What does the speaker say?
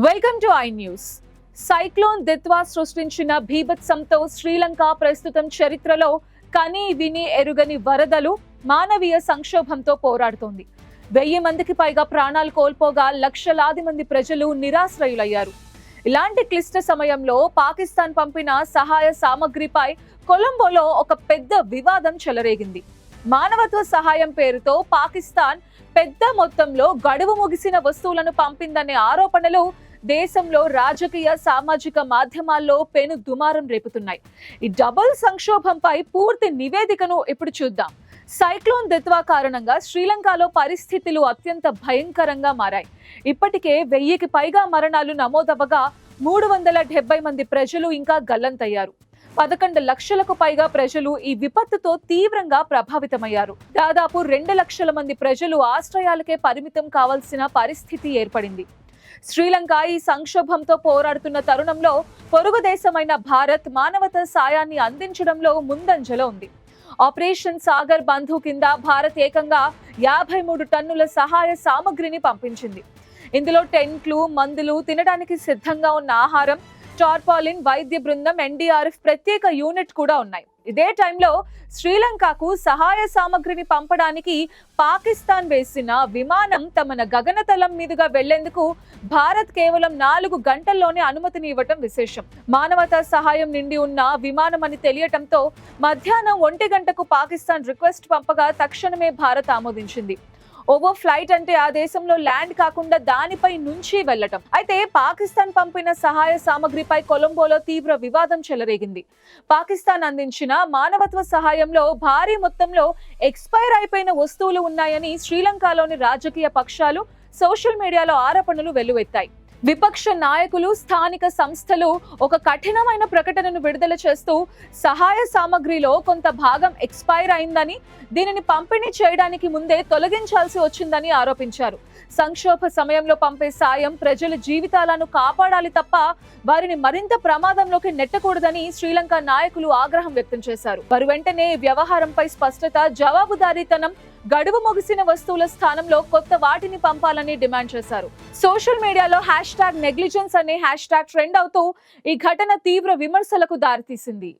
Welcome to I news. Cyclone Ditwah సృష్టించిన భీభత్సంతో శ్రీలంక ప్రస్తుతం చరిత్రలో కని విని ఎరుగని వరదలు, మానవీయ సంక్షోభంతో పోరాడుతోంది. 1000 మందికి పైగా ప్రాణాలు కోల్పోగా లక్షలాది మంది ప్రజలు నిరాశ్రయులయ్యారు. ఇలాంటి క్లిష్ట సమయంలో పాకిస్తాన్ పంపిన సహాయ సామగ్రిపై కొలంబోలో ఒక పెద్ద వివాదం చెలరేగింది. మానవత్వ సహాయం పేరుతో పాకిస్తాన్ పెద్ద మొత్తంలో గడువు ముగిసిన వస్తువులను పంపిందనే ఆరోపణలు దేశంలో రాజకీయ, సామాజిక మాధ్యమాల్లో పెను దుమారం రేపుతున్నాయి. ఈ డబుల్ సంక్షోభంపై పూర్తి నివేదికను ఇప్పుడు చూద్దాం. సైక్లోన్ దిత్వా కారణంగా శ్రీలంకలో పరిస్థితులు అత్యంత భయంకరంగా మారాయి. ఇప్పటికే 1000కి పైగా మరణాలు నమోదవగా 370 మంది ప్రజలు ఇంకా గల్లంతయ్యారు. 11 లక్షలకు పైగా ప్రజలు ఈ విపత్తుతో తీవ్రంగా ప్రభావితమయ్యారు. దాదాపు 2 లక్షల మంది ప్రజలు ఆశ్రయాలకే పరిమితం కావాల్సిన పరిస్థితి ఏర్పడింది. శ్రీలంక ఈ సంక్షోభంతో పోరాడుతున్న తరుణంలో పొరుగు దేశమైన భారత్ మానవతా సాయాన్ని అందించడంలో ముందంజలో ఉంది. ఆపరేషన్ సాగర్ బంధు కింద భారత్ ఏకంగా 53 టన్నుల సహాయ సామగ్రిని పంపించింది. ఇందులో టెంట్లు, మందులు, తినడానికి సిద్ధంగా ఉన్న ఆహారం, టార్పాలిన్, వైద్య బృందం, ఎన్డీఆర్ఎఫ్ ప్రత్యేక యూనిట్ కూడా ఉన్నాయి. ఇదే టైంలో శ్రీలంకకు సహాయ సామగ్రిని పంపడానికి పాకిస్తాన్ వేసిన విమానం తమ గగనతలం మీదుగా వెళ్లేందుకు భారత్ కేవలం 4 గంటల్లోనే అనుమతిని ఇవ్వటం విశేషం. మానవతా సహాయం నిండి ఉన్న విమానం అని తెలియటంతో మధ్యాహ్నం 1 గంటకు పాకిస్తాన్ రిక్వెస్ట్ పంపగా తక్షణమే భారత్ ఆమోదించింది. ఓవర్ ఫ్లైట్ అంటే ఆ దేశంలో ల్యాండ్ కాకుండా దానిపై నుంచి వెళ్లటం. అయితే పాకిస్తాన్ పంపిన సహాయ సామగ్రిపై కొలంబోలో తీవ్ర వివాదం చెలరేగింది. పాకిస్తాన్ అందించిన మానవత్వ సహాయంలో భారీ మొత్తంలో ఎక్స్పైర్ అయిపోయిన వస్తువులు ఉన్నాయని శ్రీలంకలోని రాజకీయ పక్షాలు సోషల్ మీడియాలో ఆరోపణలు వెల్లువెత్తాయి. విపక్ష నాయకులు, స్థానిక సంస్థలు ఒక కఠినమైన ప్రకటనను విడుదల చేస్తూ సహాయ సామగ్రిలో కొంత భాగం ఎక్స్పైర్ అయిందని, దీనిని పంపిణీ చేయడానికి ముందే తొలగించాల్సి వచ్చిందని ఆరోపించారు. సంక్షోభ సమయంలో పంపే సాయం ప్రజల జీవితాలను కాపాడాలి తప్ప వారిని మరింత ప్రమాదంలోకి నెట్టకూడదని శ్రీలంక నాయకులు ఆగ్రహం వ్యక్తం చేశారు. వారు వెంటనే వ్యవహారంపై స్పష్టత, జవాబుదారీతనం, గడువు ముగిసిన వస్తువుల స్థానంలో కొత్త వాటిని పంపాలని డిమాండ్ చేశారు. సోషల్ మీడియాలో #నెగ్లిజెన్స్ అనే హ్యాష్ ట్యాగ్ ట్రెండ్ అవుతూ ఈ ఘటన తీవ్ర విమర్శలకు దారితీసింది.